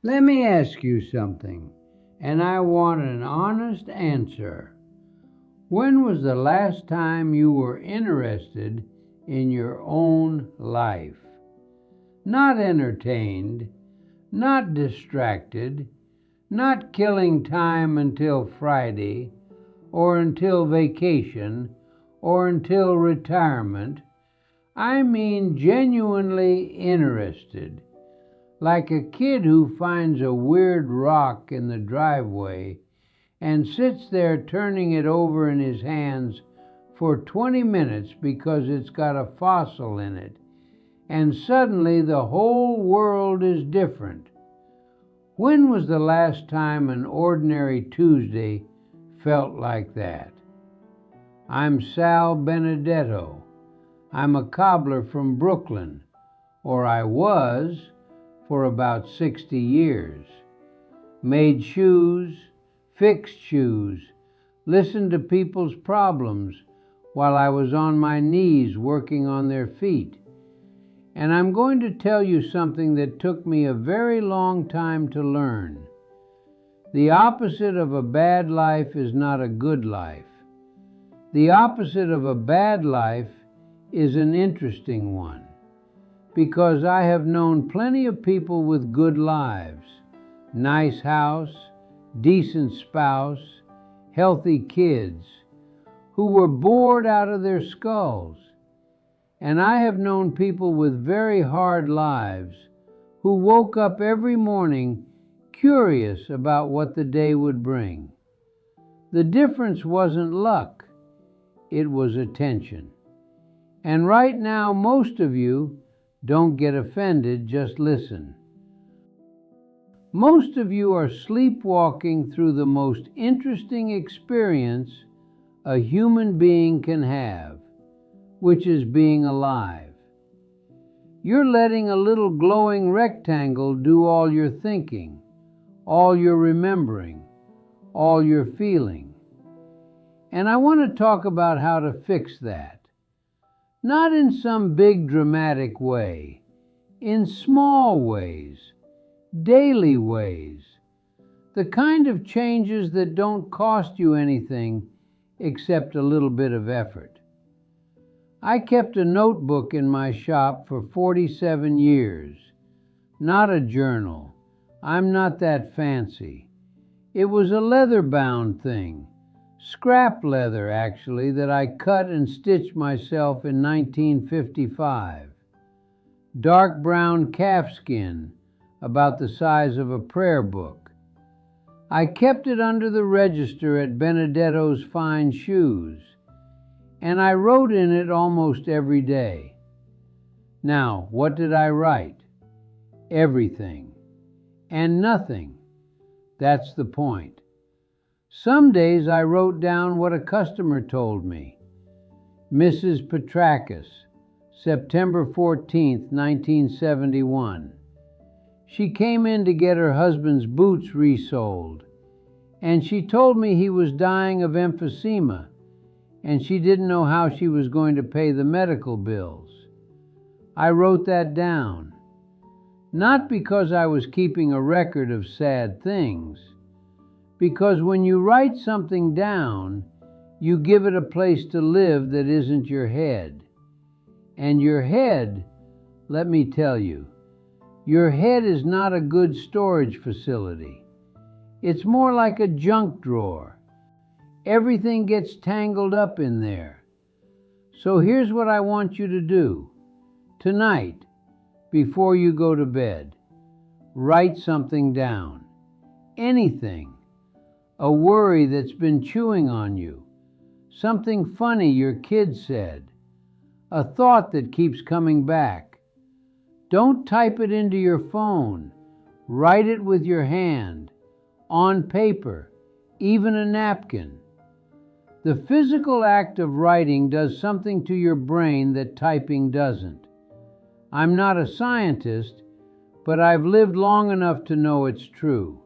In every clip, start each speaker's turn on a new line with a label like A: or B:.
A: Let me ask you something, and I want an honest answer. When was the last time you were interested in your own life? Not entertained, not distracted, not killing time until Friday, or until vacation, or until retirement. I mean genuinely interested, like a kid who finds a weird rock in the driveway and sits there turning it over in his hands for 20 minutes because it's got a fossil in it, and suddenly the whole world is different. When was the last time an ordinary Tuesday felt like that? I'm Sal Benedetto. I'm a cobbler from Brooklyn, or I was for about 60 years. Made shoes, fixed shoes, listened to people's problems while I was on my knees working on their feet. And I'm going to tell you something that took me a very long time to learn. The opposite of a bad life is not a good life. The opposite of a bad life is an interesting one, because I have known plenty of people with good lives, nice house, decent spouse, healthy kids, who were bored out of their skulls. And I have known people with very hard lives who woke up every morning curious about what the day would bring. The difference wasn't luck, it was attention. And right now, most of you, don't get offended, just listen. Most of you are sleepwalking through the most interesting experience a human being can have, which is being alive. You're letting a little glowing rectangle do all your thinking, all your remembering, all your feeling. And I want to talk about how to fix that. Not in some big dramatic way, in small ways, daily ways, the kind of changes that don't cost you anything except a little bit of effort. I kept a notebook in my shop for 47 years, not a journal. I'm not that fancy. It was a leather-bound thing. Scrap leather, actually, that I cut and stitched myself in 1955. Dark brown calfskin, about the size of a prayer book. I kept it under the register at Benedetto's Fine Shoes, and I wrote in it almost every day. Now, what did I write? Everything. And nothing. That's the point. Some days I wrote down what a customer told me. Mrs. Petrakis, September 14th, 1971. She came in to get her husband's boots resoled, and she told me he was dying of emphysema, and she didn't know how she was going to pay the medical bills. I wrote that down, not because I was keeping a record of sad things, because when you write something down, you give it a place to live that isn't your head. And your head, let me tell you, your head is not a good storage facility. It's more like a junk drawer. Everything gets tangled up in there. So here's what I want you to do. Tonight, before you go to bed, write something down. Anything. A worry that's been chewing on you. Something funny your kid said. A thought that keeps coming back. Don't type it into your phone. Write it with your hand, on paper, even a napkin. The physical act of writing does something to your brain that typing doesn't. I'm not a scientist, but I've lived long enough to know it's true.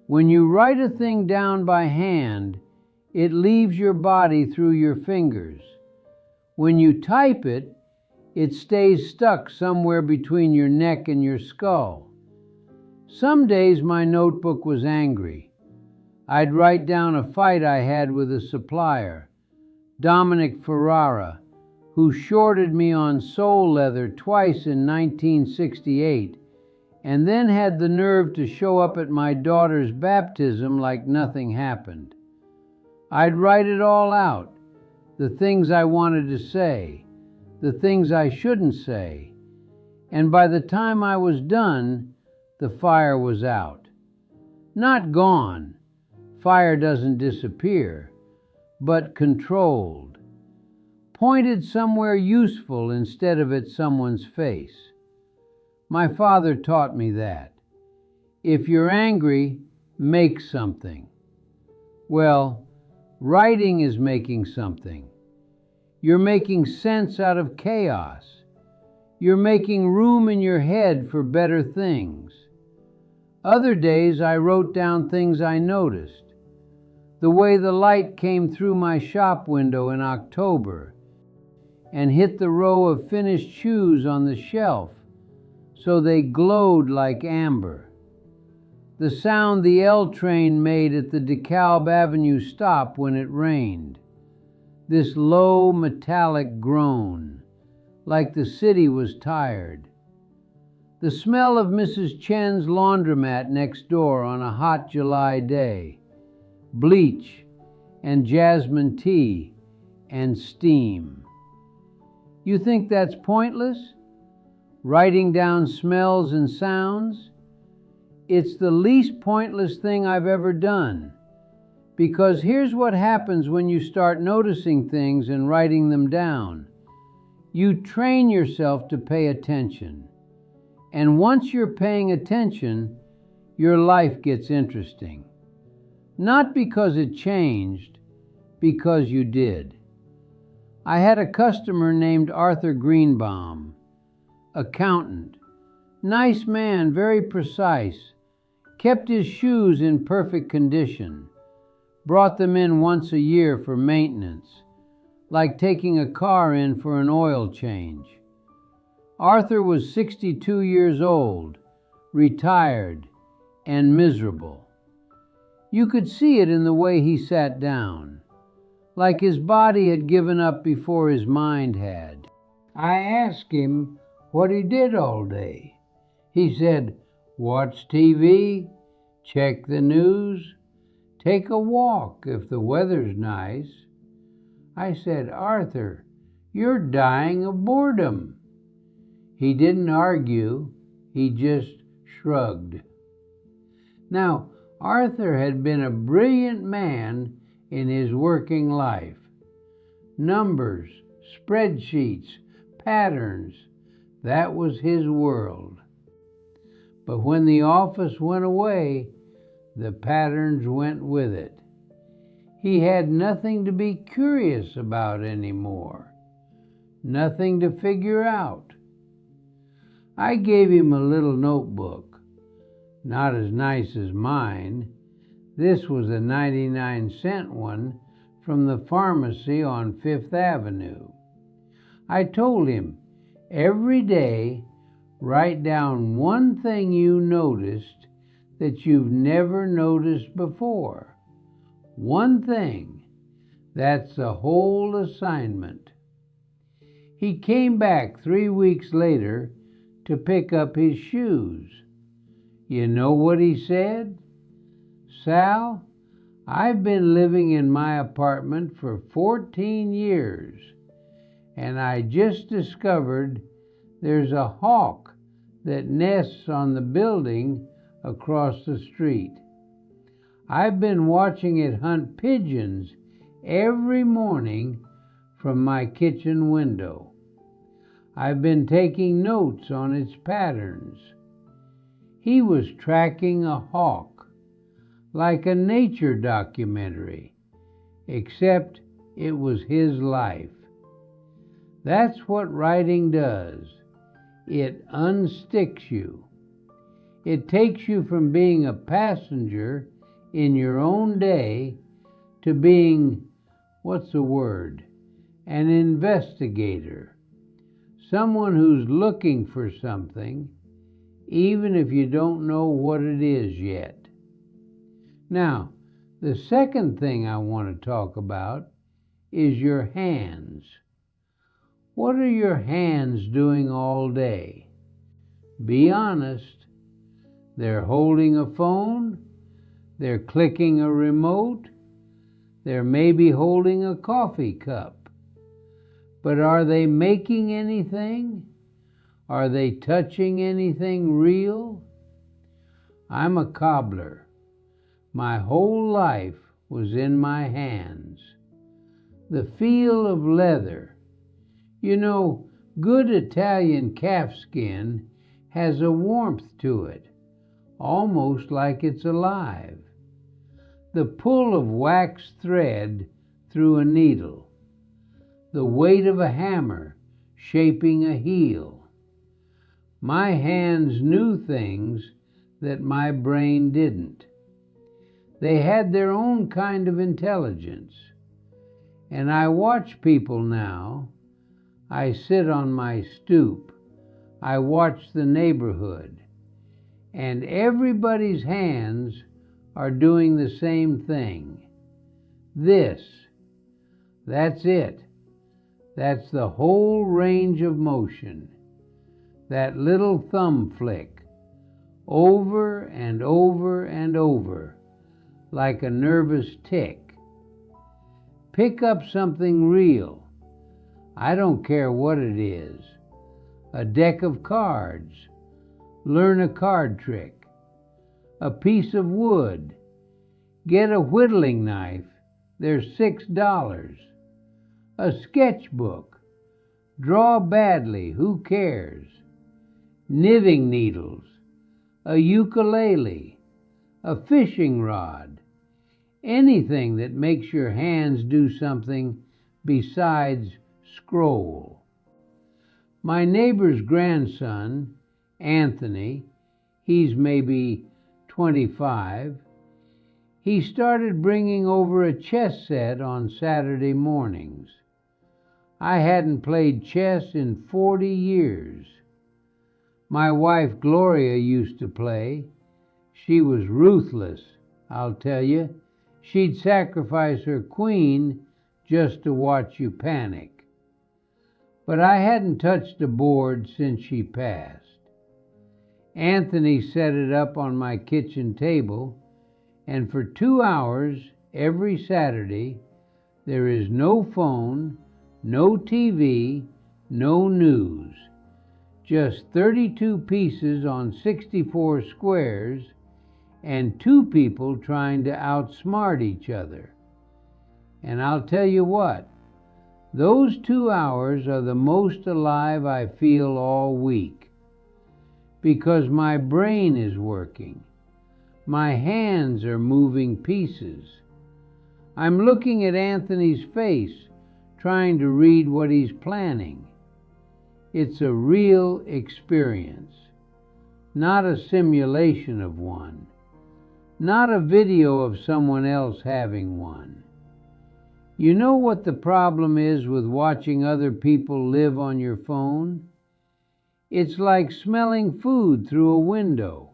A: When you write a thing down by hand, it leaves your body through your fingers. When you type it, it stays stuck somewhere between your neck and your skull. Some days my notebook was angry. I'd write down a fight I had with a supplier, Dominic Ferrara, who shorted me on sole leather twice in 1968, and then had the nerve to show up at my daughter's baptism like nothing happened. I'd write it all out, the things I wanted to say, the things I shouldn't say, and by the time I was done, the fire was out. Not gone. Fire doesn't disappear, but controlled. Pointed somewhere useful instead of at someone's face. My father taught me that. If you're angry, make something. Well, writing is making something. You're making sense out of chaos. You're making room in your head for better things. Other days I wrote down things I noticed. The way the light came through my shop window in October and hit the row of finished shoes on the shelf so they glowed like amber. The sound the L train made at the DeKalb Avenue stop when it rained. This low metallic groan, like the city was tired. The smell of Mrs. Chen's laundromat next door on a hot July day. Bleach and jasmine tea and steam. You think that's pointless? Writing down smells and sounds? It's the least pointless thing I've ever done. Because here's what happens when you start noticing things and writing them down. You train yourself to pay attention. And once you're paying attention, your life gets interesting. Not because it changed, because you did. I had a customer named Arthur Greenbaum, accountant, nice man, very precise, kept his shoes in perfect condition, brought them in once a year for maintenance, like taking a car in for an oil change. Arthur was 62 years old, retired, and miserable. You could see it in the way he sat down, like his body had given up before his mind had. I asked him what he did all day. He said, watch TV, check the news, take a walk if the weather's nice. I said, Arthur, you're dying of boredom. He didn't argue, he just shrugged. Now, Arthur had been a brilliant man in his working life. Numbers, spreadsheets, patterns, that was his world. But when the office went away, the patterns went with it. He had nothing to be curious about anymore, nothing to figure out. I gave him a little notebook. Not as nice as mine. This was a 99-cent one from the pharmacy on Fifth Avenue. I told him, every day, write down one thing you noticed that you've never noticed before. One thing. That's the whole assignment. He came back 3 weeks later to pick up his shoes. You know what he said? Sal, I've been living in my apartment for 14 years, and I just discovered there's a hawk that nests on the building across the street. I've been watching it hunt pigeons every morning from my kitchen window. I've been taking notes on its patterns. He was tracking a hawk, like a nature documentary, except it was his life. That's what writing does. It unsticks you. It takes you from being a passenger in your own day to being, an investigator. Someone who's looking for something even if you don't know what it is yet. Now, the second thing I want to talk about is your hands. What are your hands doing all day? Be honest. They're holding a phone, they're clicking a remote, they're maybe holding a coffee cup. But are they making anything? Are they touching anything real? I'm a cobbler. My whole life was in my hands. The feel of leather. You know, good Italian calfskin has a warmth to it, almost like it's alive. The pull of waxed thread through a needle. The weight of a hammer shaping a heel. My hands knew things that my brain didn't. They had their own kind of intelligence. And I watch people now. I sit on my stoop. I watch the neighborhood. And everybody's hands are doing the same thing. That's it. That's the whole range of motion. That little thumb flick, over and over and over, like a nervous tick. Pick up something real. I don't care what it is. A deck of cards. Learn a card trick. A piece of wood. Get a whittling knife. They're $6. A sketchbook. Draw badly. Who cares? Knitting needles. A ukulele. A fishing rod. Anything that makes your hands do something besides scroll. My neighbor's grandson, Anthony, he's maybe 25, he started bringing over a chess set on Saturday mornings. I hadn't played chess in 40 years. My wife Gloria used to play. She was ruthless, I'll tell you. She'd sacrifice her queen just to watch you panic. But I hadn't touched a board since she passed. Anthony set it up on my kitchen table, and for 2 hours every Saturday, there is no phone, no TV, no news. Just 32 pieces on 64 squares, and 2 people trying to outsmart each other. And I'll tell you what, those 2 hours are the most alive I feel all week, because my brain is working. My hands are moving pieces. I'm looking at Anthony's face, trying to read what he's planning. It's a real experience, not a simulation of one. Not a video of someone else having one. You know what the problem is with watching other people live on your phone? It's like smelling food through a window.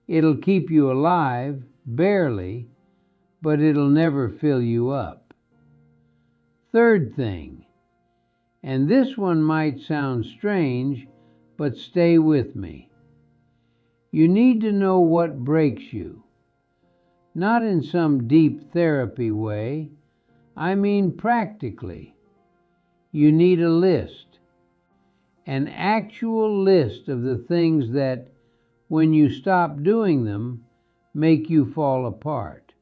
A: It'll keep you alive, barely, but it'll never fill you up. Third thing, and this one might sound strange, but stay with me. You need to know what breaks you. Not in some deep therapy way, I mean practically. You need a list, an actual list of the things that, when you stop doing them, make you fall apart.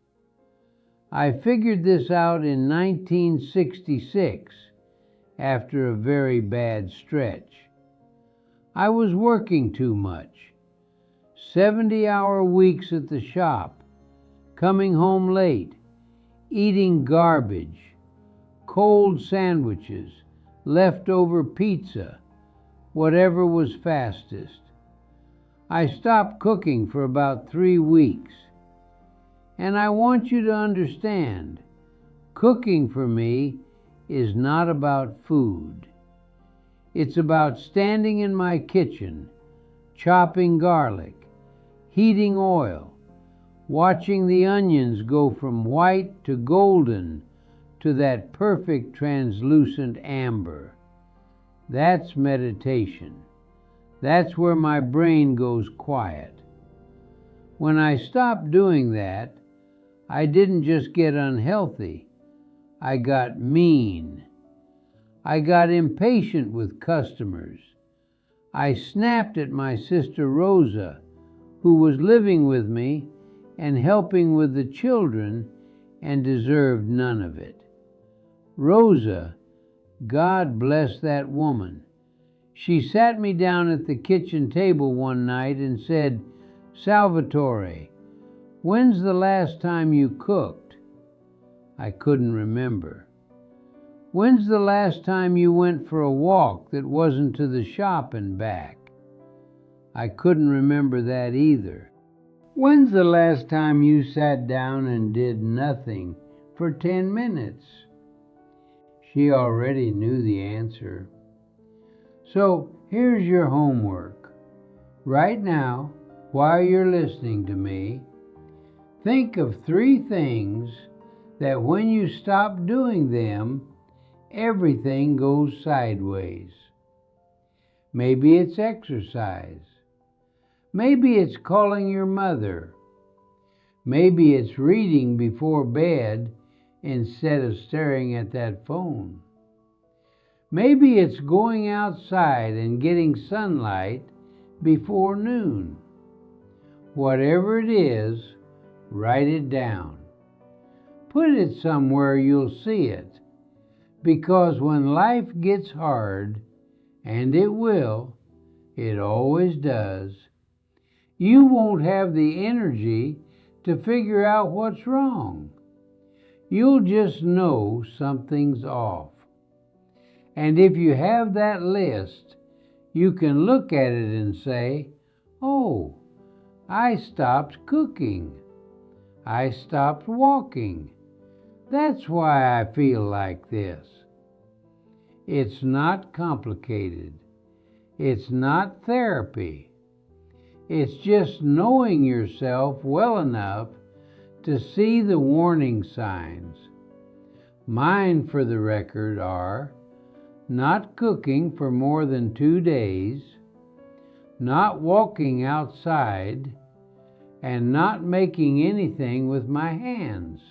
A: I figured this out in 1966 after a very bad stretch. I was working too much. 70-hour weeks at the shop, coming home late, eating garbage, cold sandwiches, leftover pizza, whatever was fastest. I stopped cooking for about 3 weeks. And I want you to understand, cooking for me is not about food. It's about standing in my kitchen, chopping garlic, heating oil, watching the onions go from white to golden to that perfect translucent amber. That's meditation. That's where my brain goes quiet. When I stopped doing that, I didn't just get unhealthy. I got mean. I got impatient with customers. I snapped at my sister Rosa, who was living with me and helping with the children and deserved none of it. Rosa, God bless that woman. She sat me down at the kitchen table one night and said, "Salvatore, when's the last time you cooked?" I couldn't remember. "When's the last time you went for a walk that wasn't to the shop and back?" I couldn't remember that either. "When's the last time you sat down and did nothing for 10 minutes? She already knew the answer. So here's your homework. Right now, while you're listening to me, think of 3 things that when you stop doing them, everything goes sideways. Maybe it's exercise. Maybe it's calling your mother. Maybe it's reading before bed instead of staring at that phone. Maybe it's going outside and getting sunlight before noon. Whatever it is, write it down. Put it somewhere you'll see it, because when life gets hard, and it will, it always does, you won't have the energy to figure out what's wrong. You'll just know something's off. And if you have that list, you can look at it and say, "Oh, I stopped cooking. I stopped walking. That's why I feel like this." It's not complicated. It's not therapy. It's just knowing yourself well enough to see the warning signs. Mine, for the record, are not cooking for more than 2 days, not walking outside, and not making anything with my hands.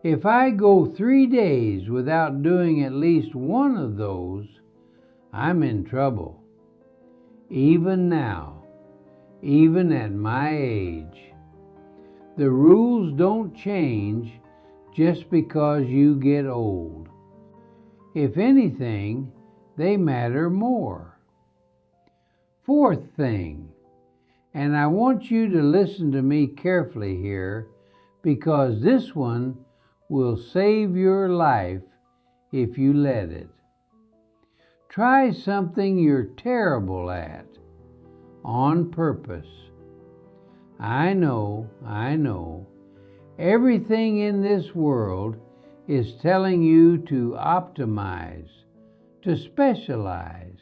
A: If I go 3 days without doing at least one of those, I'm in trouble. Even now, even at my age. The rules don't change just because you get old. If anything, they matter more. 4th thing, and I want you to listen to me carefully here, because this one will save your life if you let it. Try something you're terrible at, on purpose. I know, everything in this world is telling you to optimize, to specialize,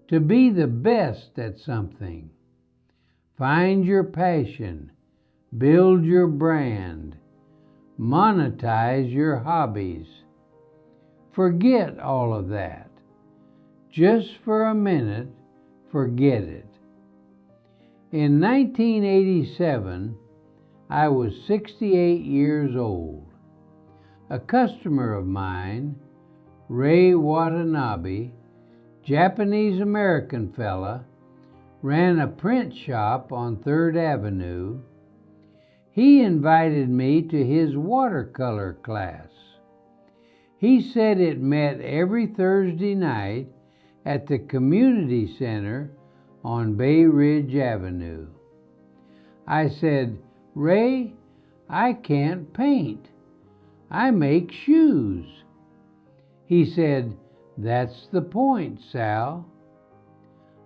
A: to be the best at something. Find your passion, build your brand, monetize your hobbies. Forget all of that. Just for a minute, forget it. In 1987, I was 68 years old. A customer of mine, Ray Watanabe, Japanese-American fella, ran a print shop on 3rd Avenue. He invited me to his watercolor class. He said it met every Thursday night at the community center on Bay Ridge Avenue. I said, "Ray, I can't paint. I make shoes." He said, "That's the point, Sal."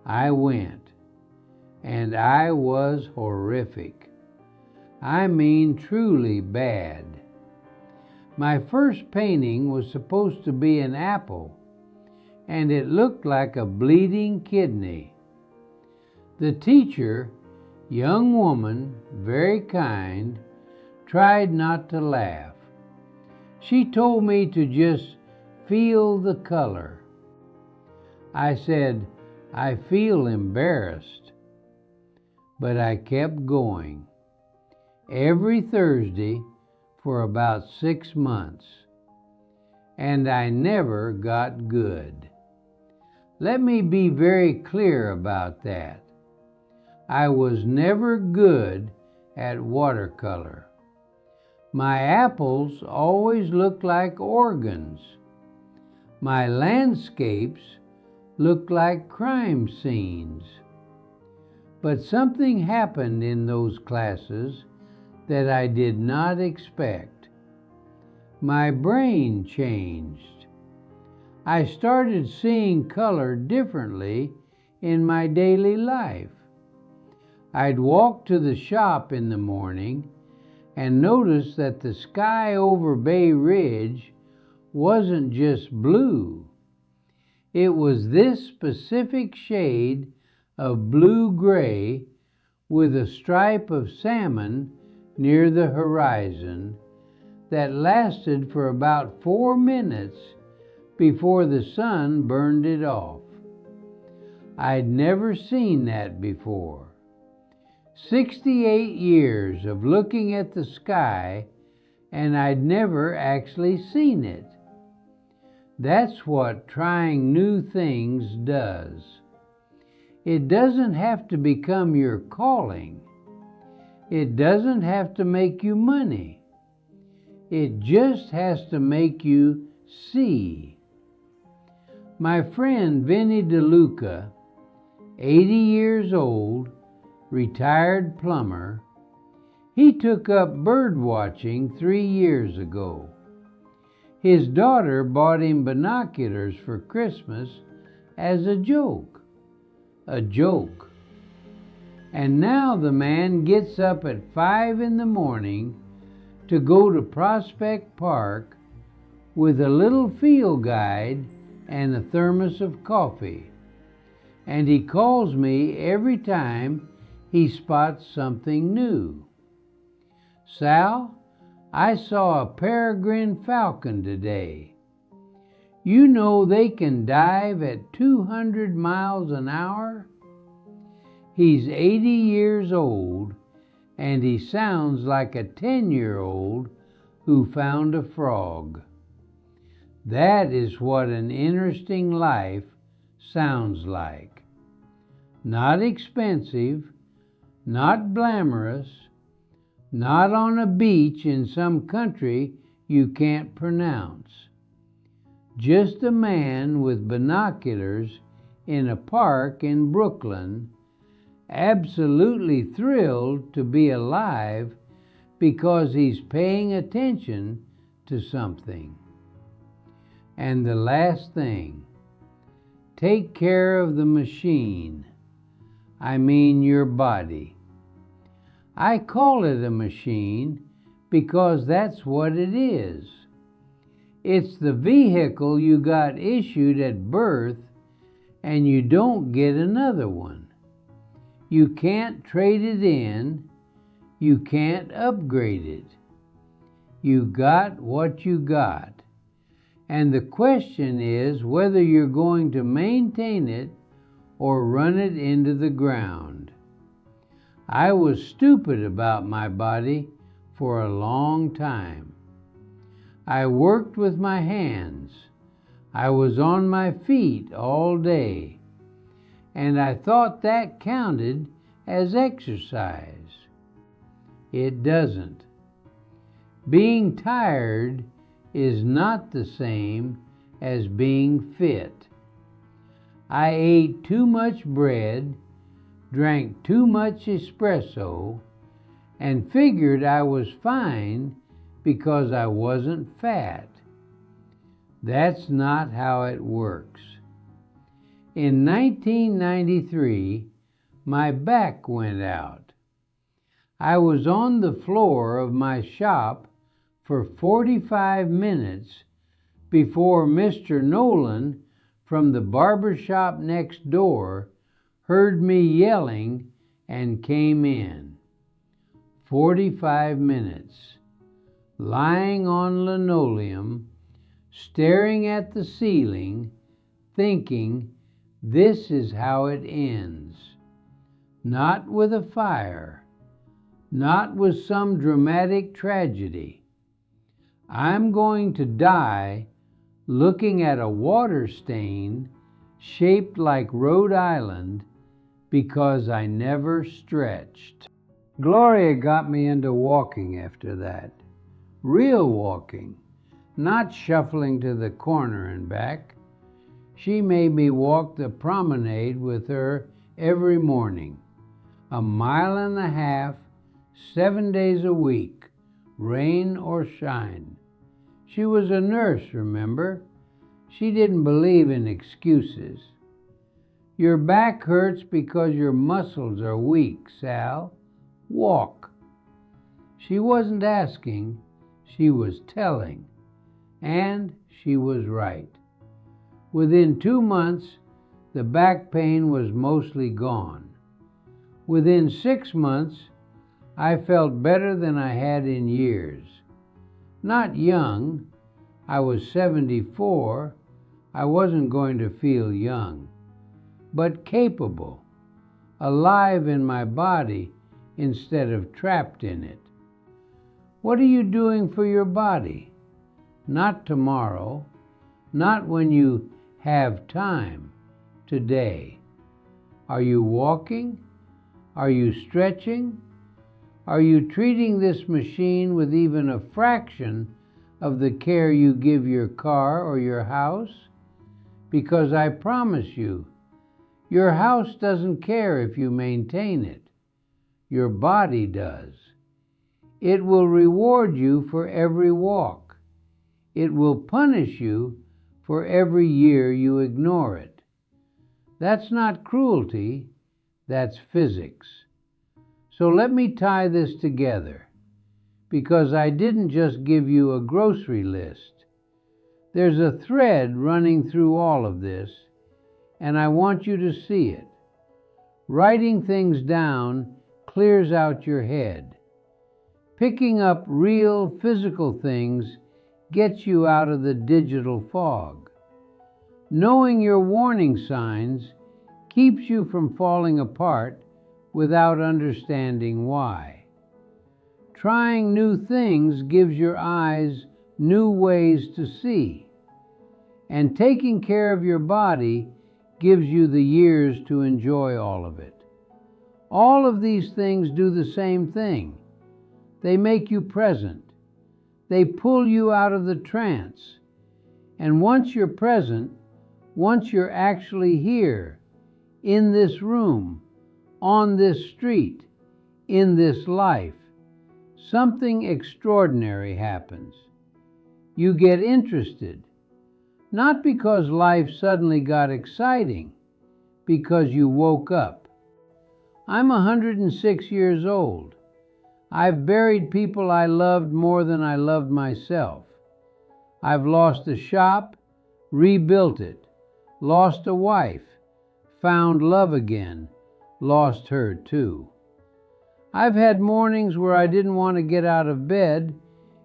A: I went, and I was horrific. I mean truly bad. My first painting was supposed to be an apple, and it looked like a bleeding kidney. The teacher, young woman, very kind, tried not to laugh. She told me to just feel the color. I said, I feel embarrassed. But I kept going every Thursday for about 6 months, and I never got good. Let me be very clear about that. I was never good at watercolor. My apples always looked like organs. My landscapes looked like crime scenes. But something happened in those classes that I did not expect. My brain changed. I started seeing color differently in my daily life. I'd walk to the shop in the morning and notice that the sky over Bay Ridge wasn't just blue. It was this specific shade of blue-gray with a stripe of salmon near the horizon that lasted for about 4 minutes before the sun burned it off. I'd never seen that before. 68 years of looking at the sky, and I'd never actually seen it. That's what trying new things does. It doesn't have to become your calling. It doesn't have to make you money. It just has to make you see. My friend Vinny DeLuca, 80 years old, retired plumber, he took up bird watching 3 years ago. His daughter bought him binoculars for Christmas as a joke. A joke. And now the man gets up at 5 in the morning to go to Prospect Park with a little field guide and a thermos of coffee. And he calls me every time he spots something new. Sal, I saw a peregrine falcon today. You know they can dive at 200 miles an hour? He's 80 years old, and he sounds like a 10-year-old who found a frog. That is what an interesting life sounds like. Not expensive, not glamorous, not on a beach in some country you can't pronounce. Just a man with binoculars in a park in Brooklyn, absolutely thrilled to be alive because he's paying attention to something. And the last thing, take care of the machine. I mean your body. I call it a machine because that's what it is. It's the vehicle you got issued at birth, and you don't get another one. You can't trade it in. You can't upgrade it. You got what you got. And the question is whether you're going to maintain it or run it into the ground. I was stupid about my body for a long time. I worked with my hands. I was on my feet all day. And I thought that counted as exercise. It doesn't. Being tired is not the same as being fit. I ate too much bread, drank too much espresso, and figured I was fine because I wasn't fat. That's not how it works. In 1993, my back went out. I was on the floor of my shop for 45 minutes before Mr. Nolan from the barber shop next door heard me yelling, and came in. 45 minutes, lying on linoleum, staring at the ceiling, thinking, this is how it ends. Not with a fire, not with some dramatic tragedy. I'm going to die looking at a water stain shaped like Rhode Island because I never stretched. Gloria got me into walking after that. Real walking, not shuffling to the corner and back. She made me walk the promenade with her every morning, 1.5 miles, 7 days a week, rain or shine. She was a nurse, remember? She didn't believe in excuses. Your back hurts because your muscles are weak, Sal. Walk. She wasn't asking, she was telling. And she was right. Within 2 months, the back pain was mostly gone. Within 6 months, I felt better than I had in years. Not young. I was 74. I wasn't going to feel young. But capable. Alive in my body instead of trapped in it. What are you doing for your body? Not tomorrow. Not when you have time. Today. Are you walking? Are you stretching? Are you treating this machine with even a fraction of the care you give your car or your house? Because I promise you, your house doesn't care if you maintain it. Your body does. It will reward you for every walk. It will punish you for every year you ignore it. That's not cruelty, that's physics. So let me tie this together, because I didn't just give you a grocery list. There's a thread running through all of this, and I want you to see it. Writing things down clears out your head. Picking up real physical things gets you out of the digital fog. Knowing your warning signs keeps you from falling apart without understanding why. Trying new things gives your eyes new ways to see. And taking care of your body gives you the years to enjoy all of it. All of these things do the same thing. They make you present. They pull you out of the trance. And once you're present, once you're actually here, in this room, on this street, in this life, something extraordinary happens. You get interested, not because life suddenly got exciting, because you woke up. I'm 106 years old. I've buried people I loved more than I loved myself. I've lost a shop, rebuilt it, lost a wife, found love again, lost her too. I've had mornings where I didn't want to get out of bed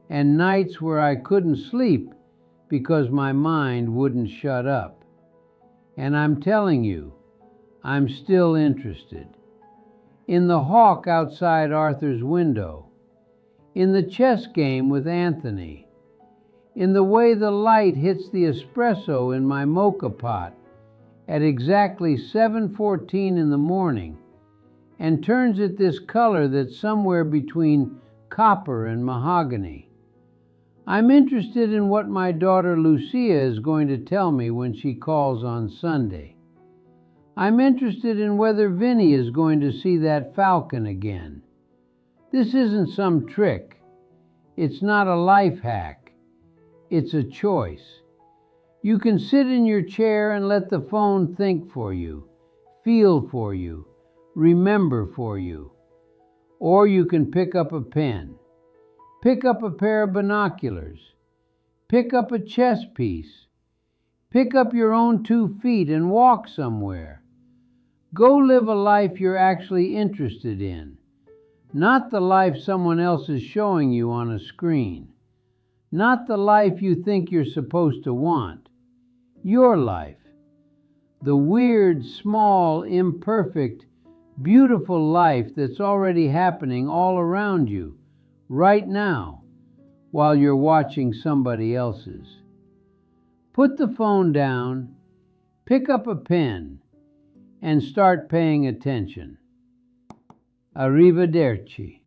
A: and nights where I couldn't sleep because my mind wouldn't shut up. And I'm telling you, I'm still interested. In the hawk outside Arthur's window, in the chess game with Anthony, in the way the light hits the espresso in my mocha pot at exactly 7:14 in the morning and turns it this color that's somewhere between copper and mahogany. I'm interested in what my daughter Lucia is going to tell me when she calls on Sunday. I'm interested in whether Vinny is going to see that falcon again. This isn't some trick. It's not a life hack. It's a choice. You can sit in your chair and let the phone think for you, feel for you, remember for you. Or you can pick up a pen, pick up a pair of binoculars, pick up a chess piece, pick up your own 2 feet and walk somewhere. Go live a life you're actually interested in, not the life someone else is showing you on a screen, not the life you think you're supposed to want. Your life. The weird, small, imperfect, beautiful life that's already happening all around you, right now, while you're watching somebody else's. Put the phone down, pick up a pen, and start paying attention. Arrivederci.